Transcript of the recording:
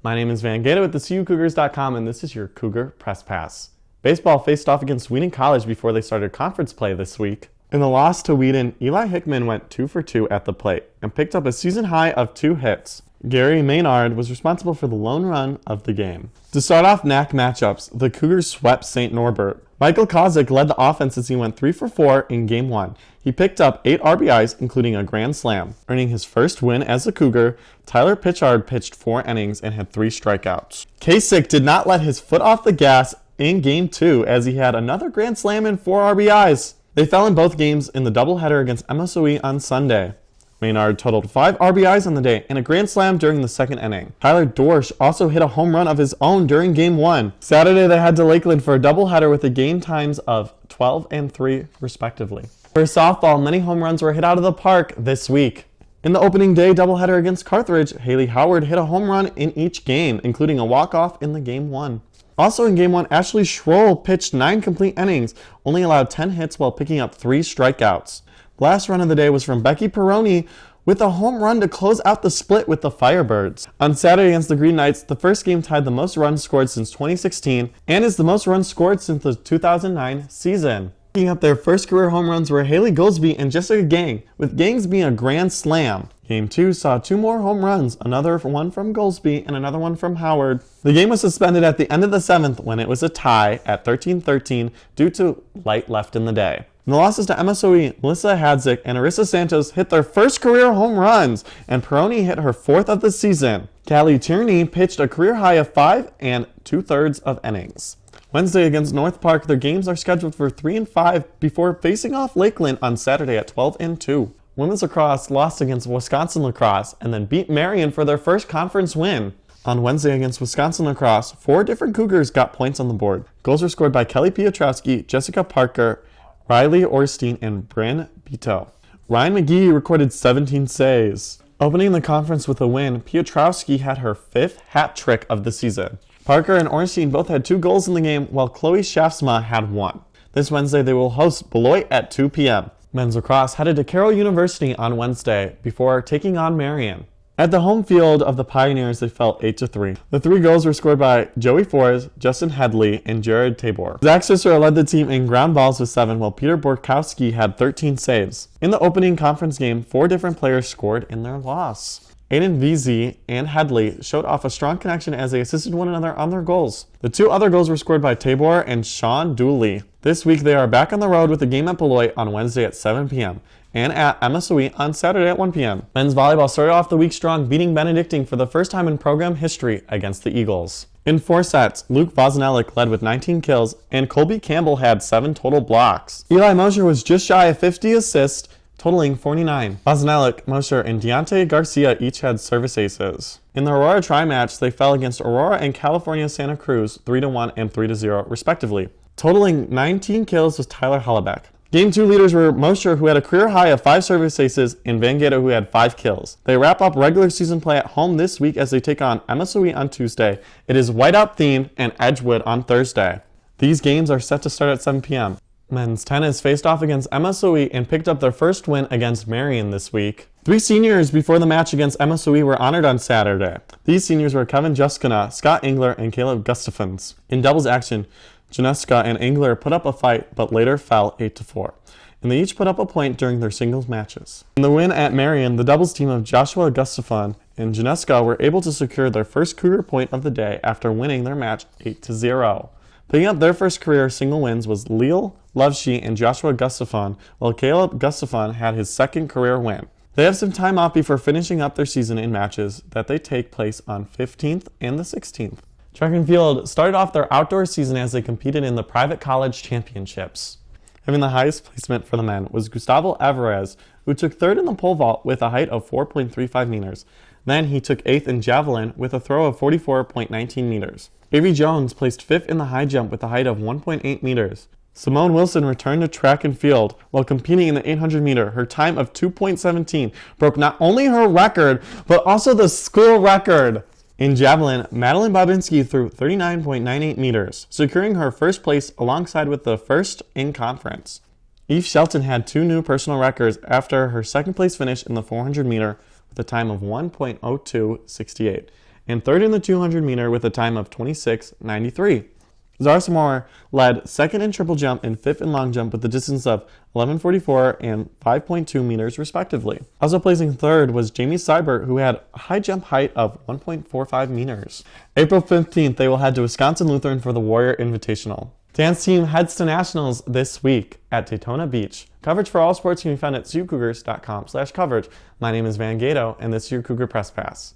My name is Van Gata with the CUCougars.com, and this is your Cougar Press Pass. Baseball faced off against Wheaton College before they started conference play this week. In the loss to Wheaton, Eli Hickman went 2 for 2 at the plate and picked up a season high of 2 hits. Gary Maynard was responsible for the lone run of the game. To start off NAC matchups, the Cougars swept St. Norbert. Michael Kozik led the offense as he went 3 for 4 in Game 1. He picked up 8 RBIs, including a grand slam. Earning his first win as a Cougar, Tyler Pitchard pitched 4 innings and had 3 strikeouts. Kasich did not let his foot off the gas in Game 2 as he had another grand slam and 4 RBIs. They fell in both games in the doubleheader against MSOE on Sunday. Maynard totaled 5 RBIs on the day and a grand slam during the second inning. Tyler Dorsch also hit a home run of his own during Game 1. Saturday they head to Lakeland for a doubleheader with the game times of 12 and 3 respectively. For softball, many home runs were hit out of the park this week. In the opening day doubleheader against Carthage, Haley Howard hit a home run in each game, including a walk-off in the Game 1. Also in Game 1, Ashley Schroll pitched 9 complete innings, only allowed 10 hits while picking up 3 strikeouts. The last run of the day was from Becky Peroni with a home run to close out the split with the Firebirds. On Saturday against the Green Knights, the first game tied the most runs scored since 2016 and is the most runs scored since the 2009 season. Picking up their first career home runs were Haley Goldsby and Jessica Gang, with Gang's being a grand slam. Game 2 saw 2 more home runs, another one from Goldsby and another one from Howard. The game was suspended at the end of the 7th when it was a tie at 13-13 due to light left in the day. In the losses to MSOE, Melissa Hadzik and Arissa Santos hit their first career home runs, and Peroni hit her 4th of the season. Callie Tierney pitched a career high of 5 and 2/3 of innings. Wednesday against North Park, their games are scheduled for 3 and 5 before facing off Lakeland on Saturday at 12 and 2. Women's lacrosse lost against Wisconsin lacrosse and then beat Marion for their first conference win. On Wednesday against Wisconsin lacrosse, 4 different Cougars got points on the board. Goals were scored by Kelly Piotrowski, Jessica Parker, Riley Orstein, and Bryn Beto. Ryan McGee recorded 17 saves. Opening the conference with a win, Piotrowski had her 5th hat trick of the season. Parker and Orstein both had 2 goals in the game, while Chloe Shafsma had 1. This Wednesday, they will host Beloit at 2 p.m. Men's lacrosse headed to Carroll University on Wednesday before taking on Marion. At the home field of the Pioneers, they fell 8-3. The 3 goals were scored by Joey Forrest, Justin Headley, and Jared Tabor. Zach Cicero led the team in ground balls with 7, while Peter Borkowski had 13 saves. In the opening conference game, 4 different players scored in their loss. Aiden VZ and Headley showed off a strong connection as they assisted one another on their goals. The 2 other goals were scored by Tabor and Sean Dooley. This week, they are back on the road with a game at Beloit on Wednesday at 7 p.m. and at MSOE on Saturday at 1 p.m. Men's volleyball started off the week strong, beating Benedictine for the first time in program history against the Eagles. In 4 sets, Luke Voznellik led with 19 kills, and Colby Campbell had 7 total blocks. Eli Mosher was just shy of 50 assists, totaling 49. Voznellik, Mosher, and Deontay Garcia each had service aces. In the Aurora Tri-Match, they fell against Aurora and California Santa Cruz 3-1 and 3-0, respectively. Totaling 19 kills was Tyler Hollebeck. Game 2 leaders were Mosher, who had a career high of 5 service aces, and Van Gata, who had 5 kills. They wrap up regular season play at home this week as they take on MSOE on Tuesday. It is whiteout themed and Edgewood on Thursday. These games are set to start at 7 p.m. Men's tennis faced off against MSOE and picked up their first win against Marion this week. 3 seniors before the match against MSOE were honored on Saturday. These seniors were Kevin Juskina, Scott Engler, and Caleb Gustafons. In doubles action, Janeska and Engler put up a fight but later fell 8-4, and they each put up a point during their singles matches. In the win at Marion, the doubles team of Joshua Gustafon and Janeska were able to secure their first Cougar point of the day after winning their match 8-0. Picking up their first career single wins was Leal Loveshe and Joshua Gustafon, while Caleb Gustafon had his second career win. They have some time off before finishing up their season in matches that they take place on 15th and the 16th. Track and field started off their outdoor season as they competed in the private college championships. Having the highest placement for the men was Gustavo Alvarez, who took 3rd in the pole vault with a height of 4.35 meters. Then he took 8th in javelin with a throw of 44.19 meters. Avery Jones placed 5th in the high jump with a height of 1.8 meters. Simone Wilson returned to track and field while competing in the 800 meter. Her time of 2.17 broke not only her record, but also the school record. In javelin, Madeline Babinski threw 39.98 meters, securing her first place alongside with the first in conference. Eve Shelton had 2 new personal records after her second place finish in the 400 meter with a time of 1.0268. and third in the 200 meter with a time of 26:93. Zarsamor led second in triple jump and fifth in long jump with a distance of 11:44 and 5.2 meters respectively. Also placing third was Jamie Seibert, who had a high jump height of 1.45 meters. April 15th, they will head to Wisconsin Lutheran for the Warrior Invitational. Dance team heads to nationals this week at Daytona Beach. Coverage for all sports can be found at SUCougars.com/coverage. My name is Van Gato, and this is your Cougar Press Pass.